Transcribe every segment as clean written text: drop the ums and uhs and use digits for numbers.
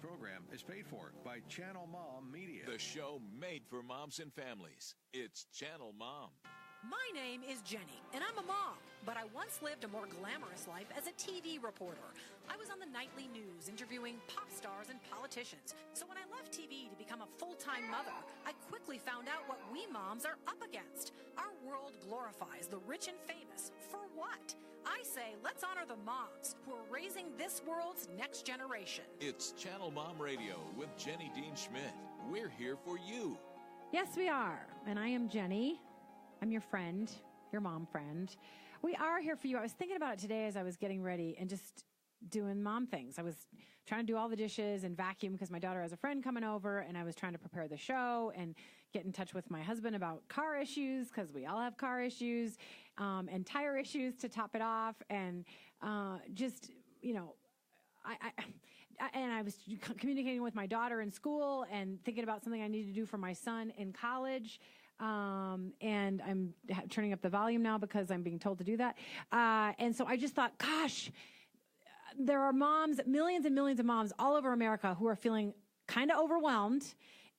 program is paid for by ChannelMom Media. The show made for moms and families. It's ChannelMom. My name is Jenny, and I'm a mom, but I once lived a more glamorous life as a TV reporter. I was on the nightly news interviewing pop stars and politicians. So when I left TV to become a full-time mother, I quickly found out what we moms are up against. Our world glorifies the rich and famous. For what? I say let's honor the moms who are raising this world's next generation. It's ChannelMom Radio with Jenny Dean Schmidt. We're here for you. Yes, we are. And I am Jenny. I'm your friend, your mom friend. We are here for you. I was thinking about it today as I was getting ready and just doing mom things. I was trying to do all the dishes and vacuum because my daughter has a friend coming over, and I was trying to prepare the show and get in touch with my husband about car issues because we all have car issues and tire issues to top it off. And just, you know, I was communicating with my daughter in school and thinking about something I need to do for my son in college. And I'm turning up the volume now because I'm being told to do that. And so I just thought, gosh, there are moms, millions and millions of moms all over America who are feeling kind of overwhelmed,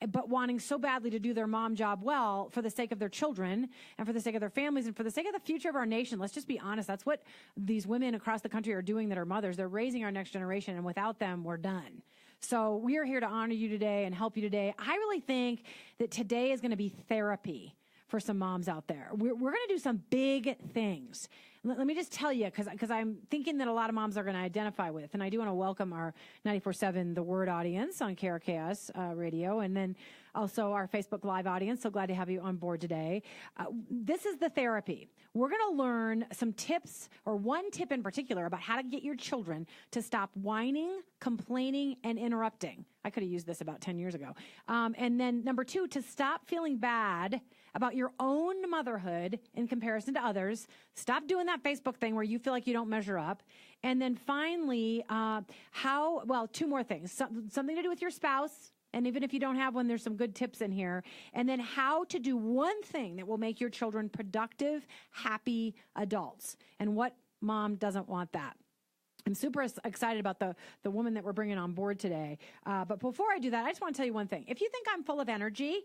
but wanting so badly to do their mom job well for the sake of their children and for the sake of their families and for the sake of the future of our nation. Let's just be honest. That's what these women across the country are doing that are mothers. They're raising our next generation, and without them, we're done. So we are here to honor you today and help you today. I really think that today is going to be therapy for some moms out there. We're going to do some big things. Let me just tell you, because I'm thinking that a lot of moms are going to identify with, and I do want to welcome our 94.7 The Word audience on KRKS radio, and then also our Facebook Live audience. So glad to have you on board today. This is the therapy. We're going to learn some tips, or one tip in particular, about how to get your children to stop whining, complaining, and interrupting. I could have used this about 10 years ago. And then number 2, to stop feeling bad about your own motherhood in comparison to others. Stop doing that Facebook thing where you feel like you don't measure up. And then finally, 2 more things. Something to do with your spouse. And even if you don't have one, there's some good tips in here. And then how to do one thing that will make your children productive, happy adults. And what mom doesn't want that? I'm super excited about the woman that we're bringing on board today. But before I do that, I just want to tell you one thing. If you think I'm full of energy,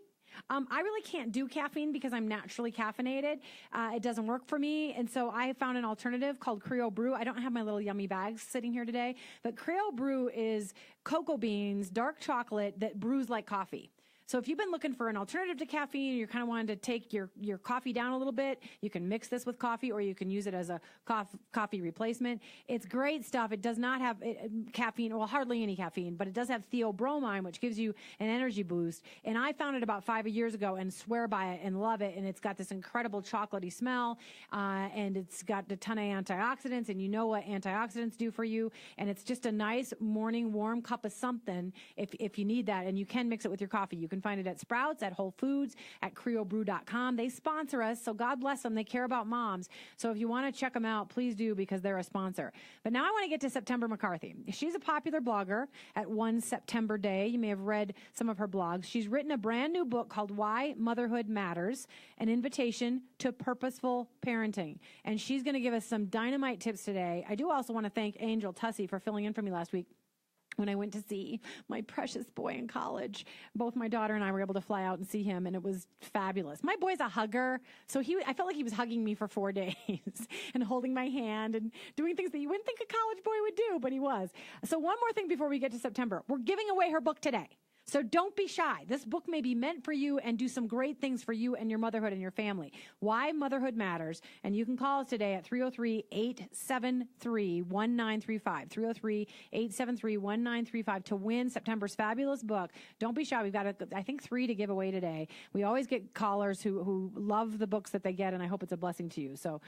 I really can't do caffeine because I'm naturally caffeinated. It doesn't work for me. And so I found an alternative called Creole Brew. I don't have my little yummy bags sitting here today, but Creole Brew is cocoa beans, dark chocolate that brews like coffee. So if you've been looking for an alternative to caffeine, you're kind of wanting to take your coffee down a little bit, you can mix this with coffee, or you can use it as a coffee replacement. It's great stuff. It does not have caffeine, well, hardly any caffeine, but it does have theobromine, which gives you an energy boost. And I found it about 5 years ago and swear by it and love it. And it's got this incredible chocolatey smell, and it's got a ton of antioxidants, and you know what antioxidants do for you. And it's just a nice morning warm cup of something if you need that. And you can mix it with your coffee. You can find it at Sprouts, at Whole Foods, at creolbrew.com. They sponsor us, so God bless them. They care about moms. So if you want to check them out, please do, because they're a sponsor. But now I want to get to September McCarthy. She's a popular blogger at One September Day. You may have read some of her blogs. She's written a brand new book called Why Motherhood Matters, an invitation to purposeful parenting. And she's going to give us some dynamite tips today. I do also want to thank Angel Tussey for filling in for me last week when I went to see my precious boy in college. Both my daughter and I were able to fly out and see him, and it was fabulous. My boy's a hugger, so I felt like he was hugging me for 4 days and holding my hand and doing things that you wouldn't think a college boy would do, but he was. So one more thing before we get to September. We're giving away her book today. So don't be shy. This book may be meant for you and do some great things for you and your motherhood and your family. Why Motherhood Matters. And you can call us today at 303-873-1935. 303-873-1935 to win September's fabulous book. Don't be shy. We've got, I think, 3 to give away today. We always get callers who love the books that they get, and I hope it's a blessing to you. So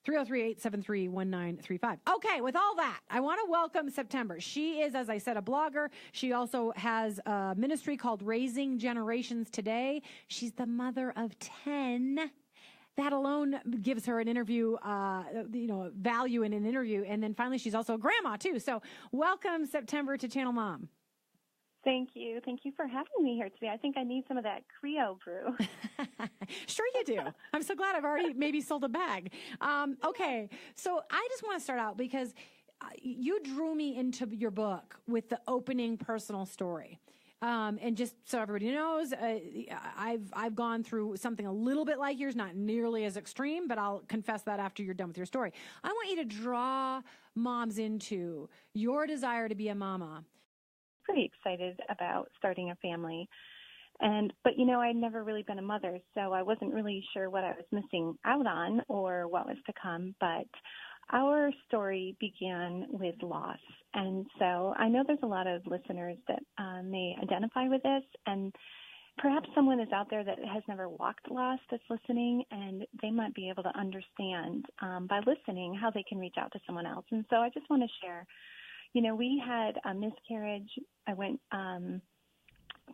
303-873-1935. Okay, with all that, I want to welcome September. She is, as I said, a blogger. She also has a ministry called Raising Generations Today. She's the mother of 10. That alone gives her an interview, value in an interview. And then finally, she's also a grandma, too. So welcome, September, to Channel Mom. Thank you. Thank you for having me here today. I think I need some of that Creole brew. Sure you do. I'm so glad I've already maybe sold a bag. Okay, so I just want to start out because you drew me into your book with the opening personal story. And just so everybody knows, I've gone through something a little bit like yours, not nearly as extreme, but I'll confess that after you're done with your story. I want you to draw moms into your desire to be a mama. Pretty excited about starting a family. But I'd never really been a mother, so I wasn't really sure what I was missing out on or what was to come. But our story began with loss. And so I know there's a lot of listeners that may identify with this, and perhaps someone is out there that has never walked loss that's listening, and they might be able to understand by listening how they can reach out to someone else. And so I just want to share, we had a miscarriage. I went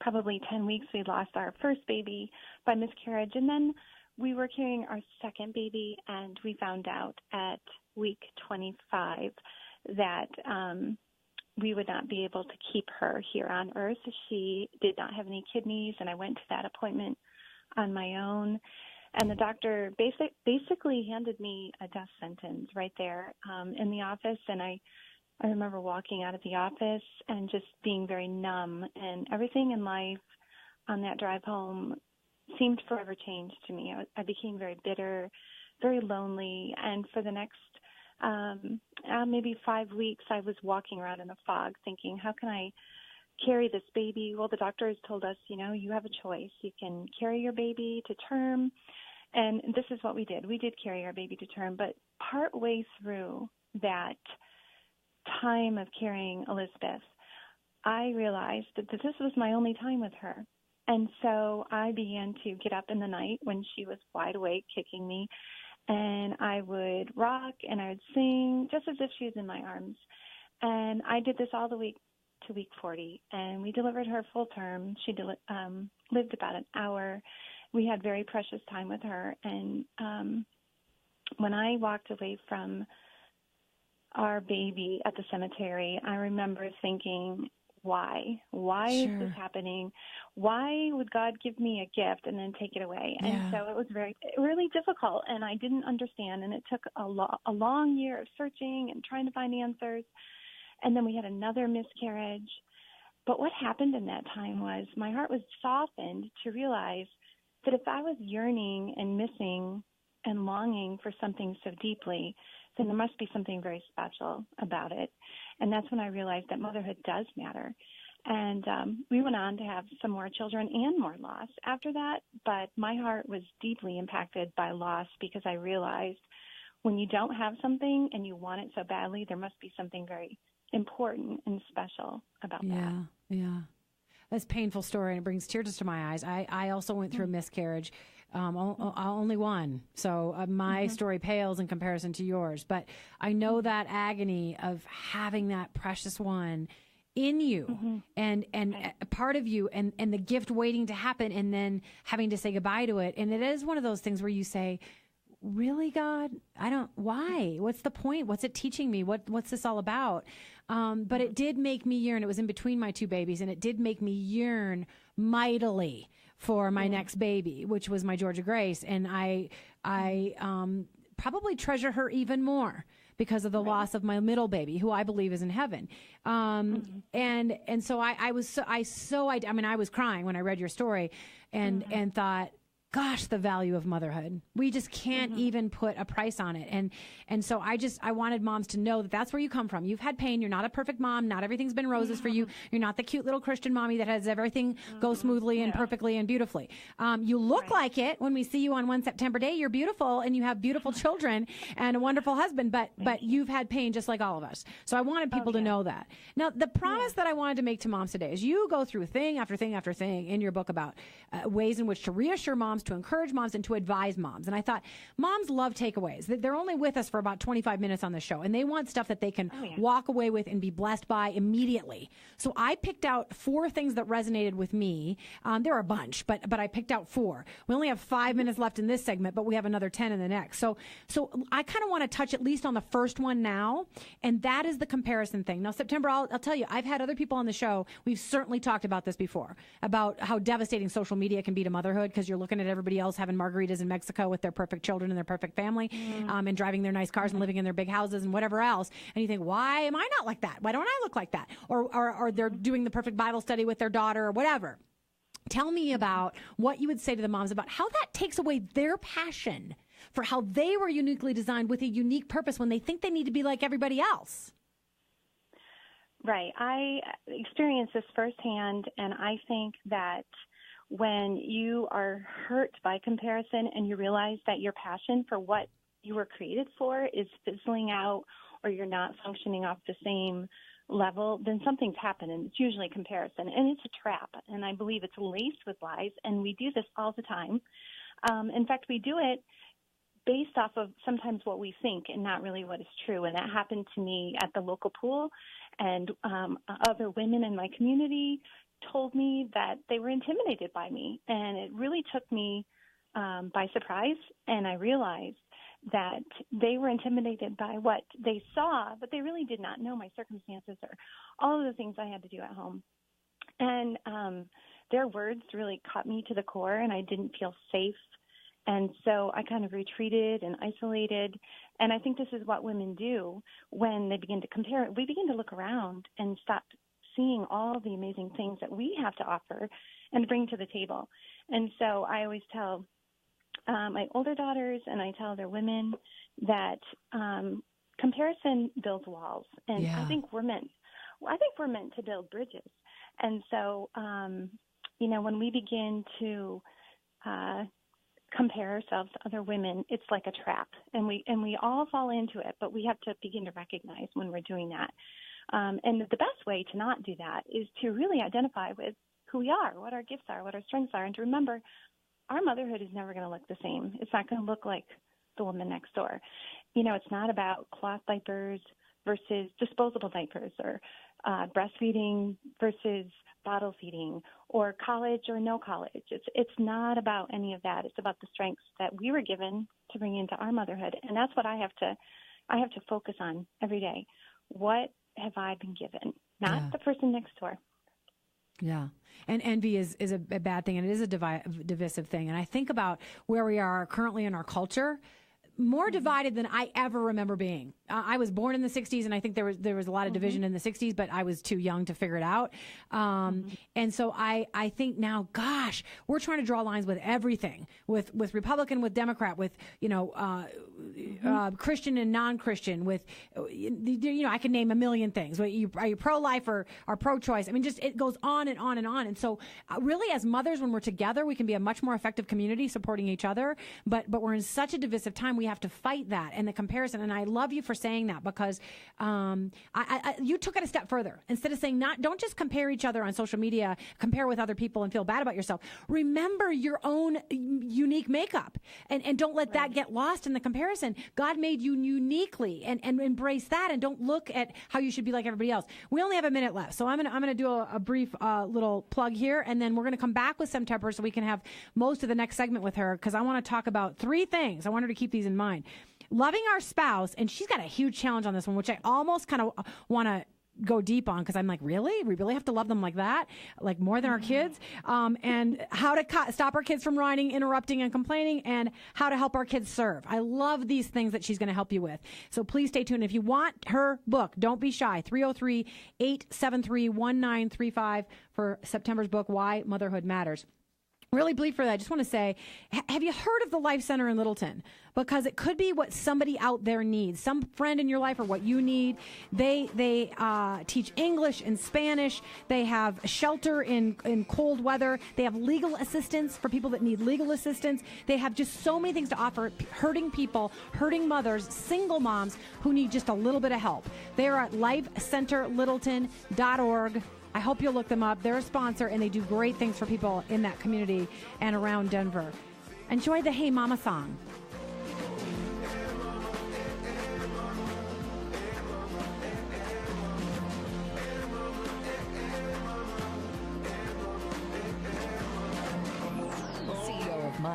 probably 10 weeks. We lost our first baby by miscarriage, and then we were carrying our second baby, and we found out at week 25 that we would not be able to keep her here on earth. She did not have any kidneys, and I went to that appointment on my own. And the doctor basically handed me a death sentence right there in the office. And I remember walking out of the office and just being very numb, and everything in life on that drive home seemed forever changed to me. I became very bitter, very lonely, and for the next maybe 5 weeks, I was walking around in a fog thinking, how can I carry this baby? Well, the doctors told us, you have a choice. You can carry your baby to term, and this is what we did. We did carry our baby to term, but partway through that time of carrying Elizabeth, I realized that this was my only time with her. And so I began to get up in the night when she was wide awake, kicking me, and I would rock and I would sing just as if she was in my arms. And I did this all the way to week 40, and we delivered her full term. She lived about an hour. We had very precious time with her. And when I walked away from our baby at the cemetery, I remember thinking, why? Why is this happening? Why would God give me a gift and then take it away? And so it was really difficult, and I didn't understand. And it took a long year of searching and trying to find answers. And then we had another miscarriage. But what happened in that time was my heart was softened to realize that if I was yearning and missing and longing for something so deeply, then there must be something very special about it. And that's when I realized that motherhood does matter. And we went on to have some more children and more loss after that. But my heart was deeply impacted by loss because I realized when you don't have something and you want it so badly, there must be something very important and special about that. Yeah. That's a painful story, and it brings tears to my eyes. I also went through a miscarriage. Only one. So my story pales in comparison to yours. But I know that agony of having that precious one in you and a part of you and the gift waiting to happen and then having to say goodbye to it. And it is one of those things where you say, really, God? Why? What's the point? What's it teaching me? What's this all about? But it did make me yearn. It was in between my two babies, and it did make me yearn mightily for my next baby, which was my Georgia Grace. And I probably treasure her even more because of the loss of my middle baby, who I believe is in heaven. And so I was crying when I read your story and thought, gosh, the value of motherhood. We just can't even put a price on it. And so I wanted moms to know that that's where you come from. You've had pain. You're not a perfect mom. Not everything's been roses for you. You're not the cute little Christian mommy that has everything go smoothly and perfectly and beautifully. You look like it when we see you on one September day. You're beautiful and you have beautiful children and a wonderful husband, but you've had pain just like all of us. So I wanted people to know that. Now, the promise that I wanted to make to moms today is you go through thing after thing after thing in your book about ways in which to reassure moms, to encourage moms, and to advise moms. And I thought moms love takeaways. They're only with us for about 25 minutes on the show, and they want stuff that they can walk away with and be blessed by immediately. So I picked out 4 things that resonated with me. There are a bunch, but I picked out 4. We only have 5 minutes left in this segment, but we have another 10 in the next. So I kind of want to touch at least on the first one now, and that is the comparison thing. Now, September, I'll tell you, I've had other people on the show. We've certainly talked about this before, about how devastating social media can be to motherhood because you're looking at at everybody else having margaritas in Mexico with their perfect children and their perfect family, and driving their nice cars and living in their big houses and whatever else. And you think, why am I not like that? Why don't I look like that? Or they're doing the perfect Bible study with their daughter or whatever. Tell me about what you would say to the moms about how that takes away their passion for how they were uniquely designed with a unique purpose when they think they need to be like everybody else. Right. I experienced this firsthand, and I think that when you are hurt by comparison and you realize that your passion for what you were created for is fizzling out, or you're not functioning off the same level, then something's happened, and it's usually comparison. And it's a trap, and I believe it's laced with lies, and we do this all the time. In fact, we do it based off of sometimes what we think and not really what is true. And that happened to me at the local pool, and other women in my community told me that they were intimidated by me. And it really took me by surprise, and I realized that they were intimidated by what they saw, but they really did not know my circumstances or all of the things I had to do at home. And their words really cut me to the core, and I didn't feel safe. And so I kind of retreated and isolated. And I think this is what women do when they begin to compare. We begin to look around and stop seeing all the amazing things that we have to offer and bring to the table. And so I always tell my older daughters, and I tell other women, that comparison builds walls. And I think we're meant to build bridges. And so, when we begin to compare ourselves to other women, it's like a trap, and we all fall into it, but we have to begin to recognize when we're doing that. And the best way to not do that is to really identify with who we are, what our gifts are, what our strengths are, and to remember our motherhood is never going to look the same. It's not going to look like the woman next door. It's not about cloth diapers versus disposable diapers, or breastfeeding versus bottle feeding, or college or no college. It's not about any of that. It's about the strengths that we were given to bring into our motherhood, and that's what I have to focus on every day. What have I been given? Not the person next door. Yeah. And envy is a bad thing, and it is a divisive thing. And I think about where we are currently in our culture, more divided than I ever remember being. I was born in the 60s, and I think there was a lot of division in the 60s, but I was too young to figure it out. And so I think now, gosh, we're trying to draw lines with everything, with Republican, with Democrat, with, Christian and non-Christian, with, I can name a million things. Are you pro-life or pro-choice? I mean, just it goes on and on and on. And so really, as mothers, when we're together, we can be a much more effective community supporting each other. But we're in such a divisive time. We have to fight that and the comparison. And I love you for saying that, because you took it a step further. Instead of saying don't just compare each other on social media, compare with other people and feel bad about yourself. Remember your own unique makeup, and don't let that get lost in the comparison. God made you uniquely, and embrace that, and don't look at how you should be like everybody else. We only have a minute left, so I'm gonna do a brief little plug here, and then we're gonna come back with September so we can have most of the next segment with her, because I want to talk about 3 things. I want her to keep these in mind. Loving our spouse, and she's got a huge challenge on this one, which I almost kind of want to go deep on, because I'm like, really? We really have to love them like that? Like more than our kids? And how to stop our kids from whining, interrupting, and complaining, and how to help our kids serve. I love these things that she's going to help you with. So please stay tuned. If you want her book, don't be shy. 303-873-1935 for September's book, Why Motherhood Matters. Really bleed for that. I just want to say, have you heard of the Life Center in Littleton? Because it could be what somebody out there needs. Some friend in your life, or what you need. They teach English and Spanish. They have shelter in cold weather. They have legal assistance for people that need legal assistance. They have just so many things to offer hurting people, hurting mothers, single moms who need just a little bit of help. They're at lifecenterlittleton.org. I hope you'll look them up. They're a sponsor, and they do great things for people in that community and around Denver. Enjoy the Hey Mama song.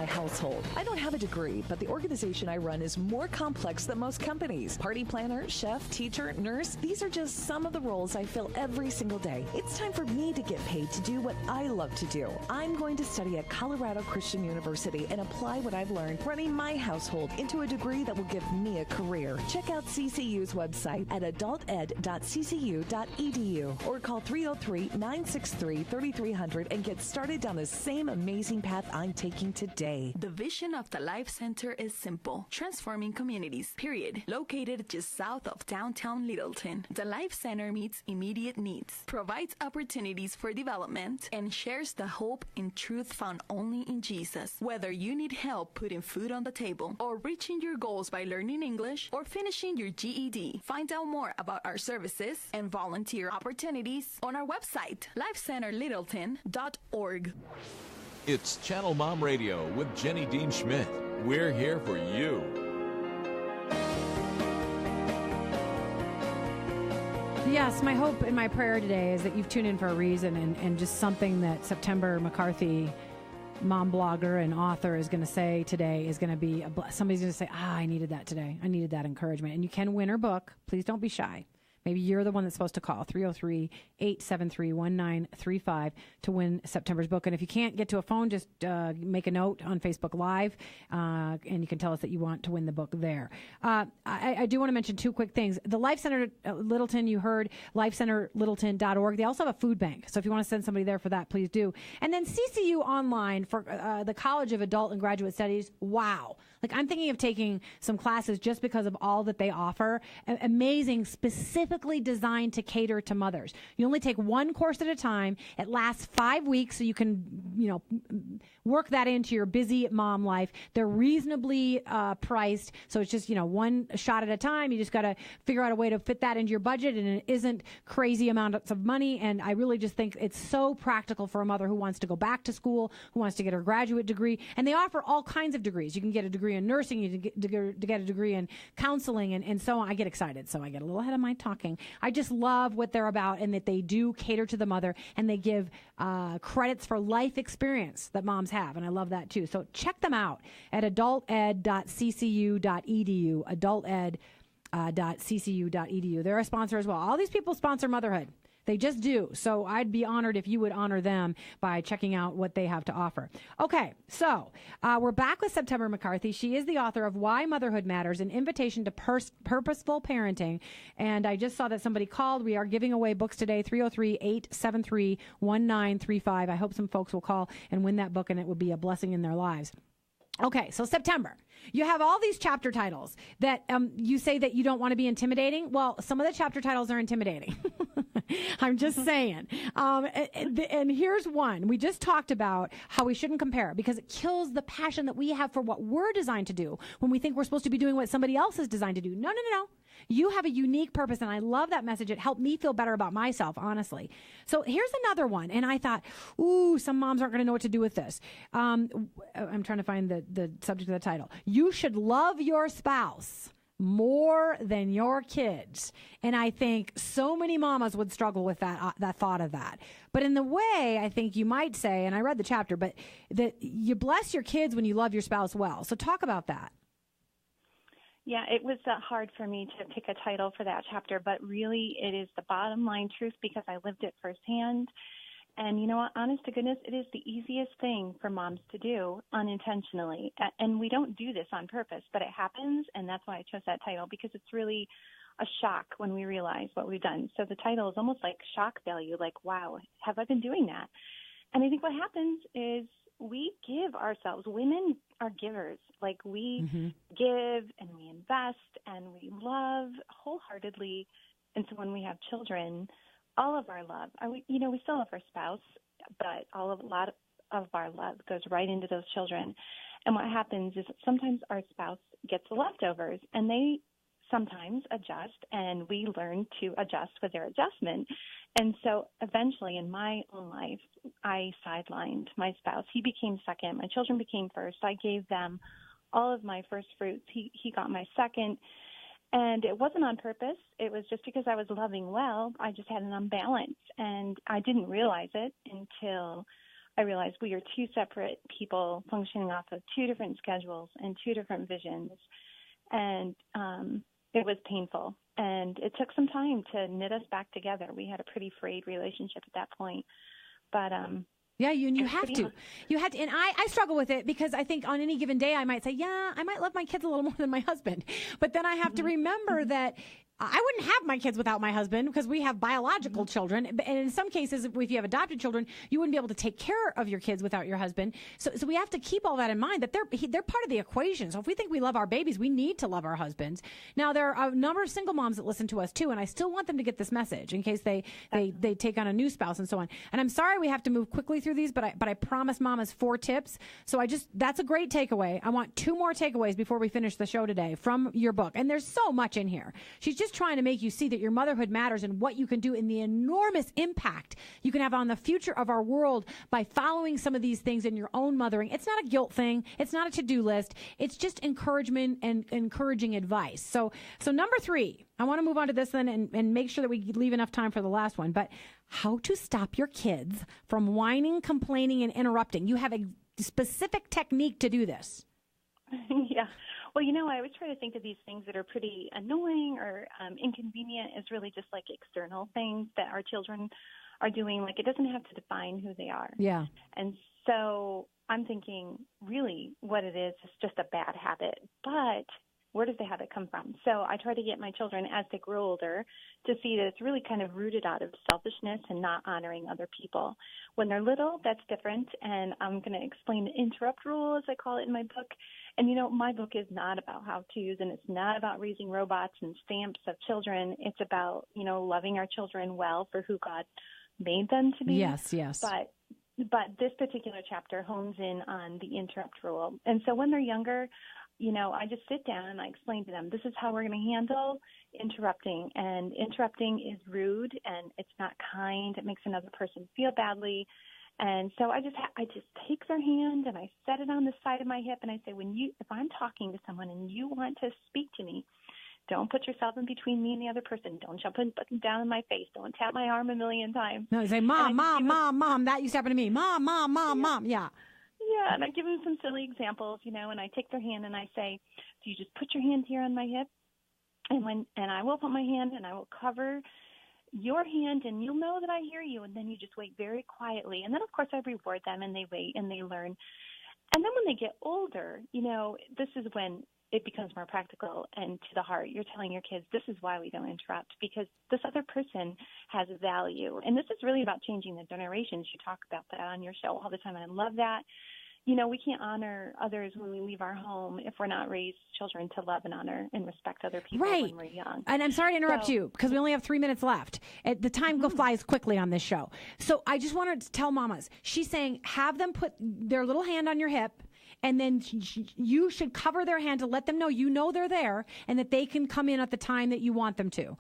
my household. I don't have a degree, but the organization I run is more complex than most companies. Party planner, chef, teacher, nurse, these are just some of the roles I fill every single day. It's time for me to get paid to do what I love to do. I'm going to study at Colorado Christian University and apply what I've learned running my household into a degree that will give me a career. Check out CCU's website at adulted.ccu.edu or call 303-963-3300 and get started down the same amazing path I'm taking today. The vision of the Life Center is simple: transforming communities, period. Located just south of downtown Littleton, the Life Center meets immediate needs, provides opportunities for development, and shares the hope and truth found only in Jesus. Whether you need help putting food on the table or reaching your goals by learning English or finishing your GED, find out more about our services and volunteer opportunities on our website, lifecenterlittleton.org. It's Channel Mom Radio with Jenny Dean Schmidt. We're here for you. Yes, my hope and my prayer today is that you've tuned in for a reason, and just something that September McCarthy, mom blogger and author, is going to say today is going to be, somebody's going to say, I needed that today. I needed that encouragement. And you can win her book. Please don't be shy. Maybe you're the one that's supposed to call 303-873-1935 to win September's book. And if you can't get to a phone, just make a note on Facebook Live, and you can tell us that you want to win the book there. I do want to mention two quick things. The Life Center Littleton, you heard, lifecenterlittleton.org. They also have a food bank. So if you want to send somebody there for that, please do. And then CCU Online for the College of Adult and Graduate Studies. Wow. Like, I'm thinking of taking some classes just because of all that they offer. Amazing, specifically designed to cater to mothers. You only take one course at a time. It lasts 5 weeks, so you can, work that into your busy mom life. They're reasonably priced, so it's just, one shot at a time. You just got to figure out a way to fit that into your budget, and it isn't crazy amounts of money. And I really just think it's so practical for a mother who wants to go back to school, who wants to get her graduate degree. And they offer all kinds of degrees. You can get a degree in nursing, you can get a degree in counseling, and so on. I get excited, so I get a little ahead of my talking. I just love what they're about, and that they do cater to the mother, and they give credits for life experience that moms have, and I love that too. So check them out at adulted.ccu.edu, adulted.ccu.edu. They're a sponsor as well. All these people sponsor motherhood. They just do. So I'd be honored if you would honor them by checking out what they have to offer. Okay, so we're back with September McCarthy. She is the author of Why Motherhood Matters, an invitation to purposeful parenting. And I just saw that somebody called. We are giving away books today, 303-873-1935. I hope some folks will call and win that book, and it would be a blessing in their lives. Okay, so September. You have all these chapter titles that you say that you don't want to be intimidating. Well, some of the chapter titles are intimidating. I'm just saying. And here's one. We just talked about how we shouldn't compare, because it kills the passion that we have for what we're designed to do when we think we're supposed to be doing what somebody else is designed to do. No. You have a unique purpose, and I love that message. It helped me feel better about myself, honestly. So here's another one, and I thought, some moms aren't going to know what to do with this. I'm trying to find the subject of the title. You should love your spouse more than your kids. And I think so many mamas would struggle with that thought of that. But in the way, I think you might say, and I read the chapter, but that you bless your kids when you love your spouse well. So talk about that. Yeah, it was hard for me to pick a title for that chapter, but really it is the bottom line truth, because I lived it firsthand. And you know what, honest to goodness, it is the easiest thing for moms to do unintentionally. And we don't do this on purpose, but it happens, and that's why I chose that title, because it's really a shock when we realize what we've done. So the title is almost like shock value, like, wow, have I been doing that? And I think what happens is we give ourselves, women are givers. Like, we give and we invest and we love wholeheartedly. And so when we have children, all of our love, we still love our spouse, but a lot of our love goes right into those children. And what happens is sometimes our spouse gets the leftovers, and they sometimes adjust, and we learn to adjust with their adjustment. And so eventually in my own life, I sidelined my spouse. He became second. My children became first. I gave them all of my first fruits. He got my second. And it wasn't on purpose. It was just because I was loving well. I just had an imbalance, and I didn't realize it until I realized we are two separate people functioning off of two different schedules and two different visions. And it was painful. And it took some time to knit us back together. We had a pretty frayed relationship at that point. But yeah, you have to. You had to. And I struggle with it because I think on any given day I might say, yeah, I might love my kids a little more than my husband. But then I have to remember that I wouldn't have my kids without my husband because we have biological children. And in some cases, if you have adopted children, you wouldn't be able to take care of your kids without your husband. So we have to keep all that in mind, that they're part of the equation. So if we think we love our babies, we need to love our husbands. Now, there are a number of single moms that listen to us too, and I still want them to get this message in case they take on a new spouse and so on. And I'm sorry we have to move quickly through these, but I promised Mamas 4 tips. So that's a great takeaway. I want 2 more takeaways before we finish the show today from your book. And there's so much in here. She's just trying to make you see that your motherhood matters and what you can do and the enormous impact you can have on the future of our world by following some of these things in your own mothering. It's not a guilt thing. It's not a to-do list. It's just encouragement and encouraging advice. So number 3, I want to move on to this then and make sure that we leave enough time for the last one, but how to stop your kids from whining, complaining, and interrupting. You have a specific technique to do this. Yeah. Well, I always try to think of these things that are pretty annoying or inconvenient as really just like external things that our children are doing. Like, it doesn't have to define who they are. Yeah. And so I'm thinking really what it is just a bad habit. But where does the habit come from? So I try to get my children as they grow older to see that it's really kind of rooted out of selfishness and not honoring other people. When they're little, that's different. And I'm going to explain the interrupt rule, as I call it in my book. And, my book is not about how-tos, and it's not about raising robots and stamps of children. It's about, loving our children well for who God made them to be. Yes, yes. But this particular chapter hones in on the interrupt rule. And so when they're younger, I just sit down and I explain to them, this is how we're going to handle interrupting. And interrupting is rude and it's not kind. It makes another person feel badly. And so I just take their hand and I set it on the side of my hip and I say, if I'm talking to someone and you want to speak to me, don't put yourself in between me and the other person. Don't jump down in my face. Don't tap my arm a million times. No, say, Mom, Mom. That used to happen to me. Mom, Mom. Yeah. Yeah, and I give them some silly examples, and I take their hand and I say, so you just put your hand here on my hip, and I will put my hand and I will cover your hand, and you'll know that I hear you, and then you just wait very quietly. And then, of course, I reward them, and they wait, and they learn. And then when they get older, this is when it becomes more practical and to the heart. You're telling your kids, this is why we don't interrupt, because this other person has value. And this is really about changing the generations. You talk about that on your show all the time, and I love that. We can't honor others when we leave our home if we're not raised children to love and honor and respect other people when we're young. And I'm sorry to interrupt you because we only have 3 minutes left. The time flies quickly on this show. So I just wanted to tell mamas, she's saying have them put their little hand on your hip, and then you should cover their hand to let them know they're there and that they can come in at the time that you want them to.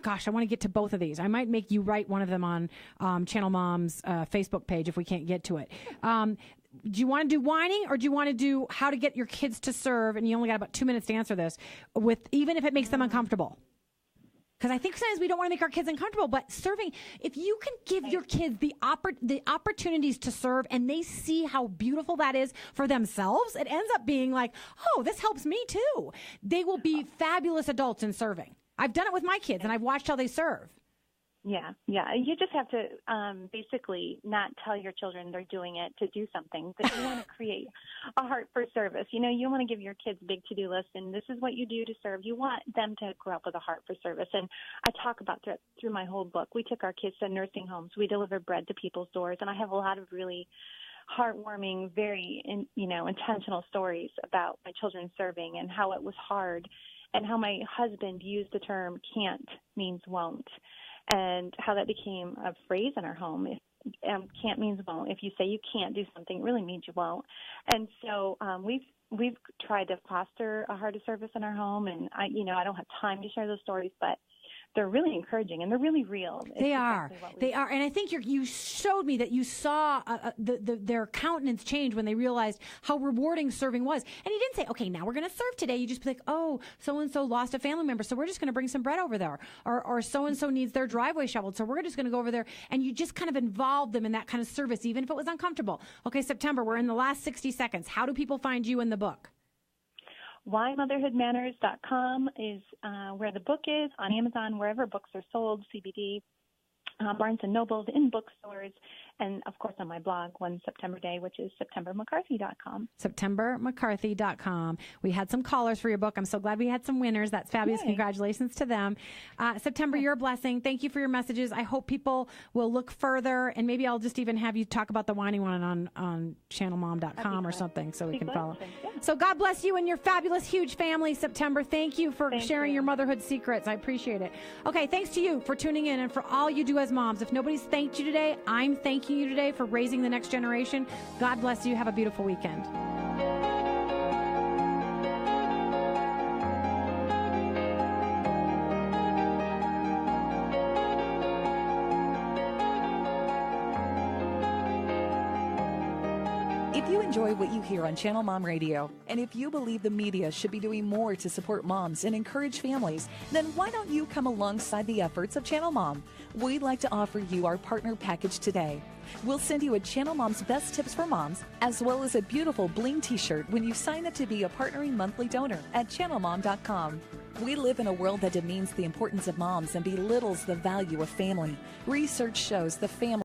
Gosh, I want to get to both of these. I might make you write one of them on Channel Mom's Facebook page if we can't get to it. Do you want to do whining, or do you want to do how to get your kids to serve? And you only got about 2 minutes to answer this, even if it makes them uncomfortable. Because I think sometimes we don't want to make our kids uncomfortable, but serving, if you can give your kids the opportunities to serve and they see how beautiful that is for themselves, it ends up being like, oh, this helps me too. They will be fabulous adults in serving. I've done it with my kids, and I've watched how they serve. Yeah. You just have to basically not tell your children they're doing it to do something, but you want to create a heart for service. You want to give your kids a big to-do list, and this is what you do to serve. You want them to grow up with a heart for service. And I talk about that through my whole book. We took our kids to nursing homes. We delivered bread to people's doors, and I have a lot of really heartwarming, very intentional stories about my children serving and how it was hard and how my husband used the term can't means won't. And how that became a phrase in our home. Can't means won't. If you say you can't do something, it really means you won't. And so we've tried to foster a heart of service in our home. And I don't have time to share those stories, but they're really encouraging and they're really real. They are. And I think you showed me that you saw their countenance change when they realized how rewarding serving was. And you didn't say, okay, now we're going to serve today. You just be like, oh, so-and-so lost a family member, so we're just going to bring some bread over there. Or so-and-so needs their driveway shoveled, so we're just going to go over there. And you just kind of involved them in that kind of service, even if it was uncomfortable. Okay, September, we're in the last 60 seconds. How do people find you in the book? WhyMotherhoodMatters.com is where the book is, on Amazon, wherever books are sold, CBD, Barnes & Noble, in bookstores, and, of course, on my blog, One September Day, which is SeptemberMcCarthy.com. SeptemberMcCarthy.com. We had some callers for your book. I'm so glad we had some winners. That's fabulous. Yay. Congratulations to them. September, you're a blessing. Thank you for your messages. I hope people will look further, and maybe I'll just even have you talk about the whining one on ChannelMom.com or something so we can follow. Yeah. So God bless you and your fabulous, huge family, September. Thank you for sharing your motherhood secrets. I appreciate it. Okay, thanks to you for tuning in and for all you do as moms. If nobody's thanked you today, I'm thanking you today for raising the next generation. God bless you. Have a beautiful weekend. If you enjoy what you hear on Channel Mom Radio, and if you believe the media should be doing more to support moms and encourage families, then why don't you come alongside the efforts of Channel Mom? We'd like to offer you our partner package today. We'll send you a Channel Mom's Best Tips for Moms, as well as a beautiful bling t-shirt when you sign up to be a partnering monthly donor at ChannelMom.com. We live in a world that demeans the importance of moms and belittles the value of family. Research shows the family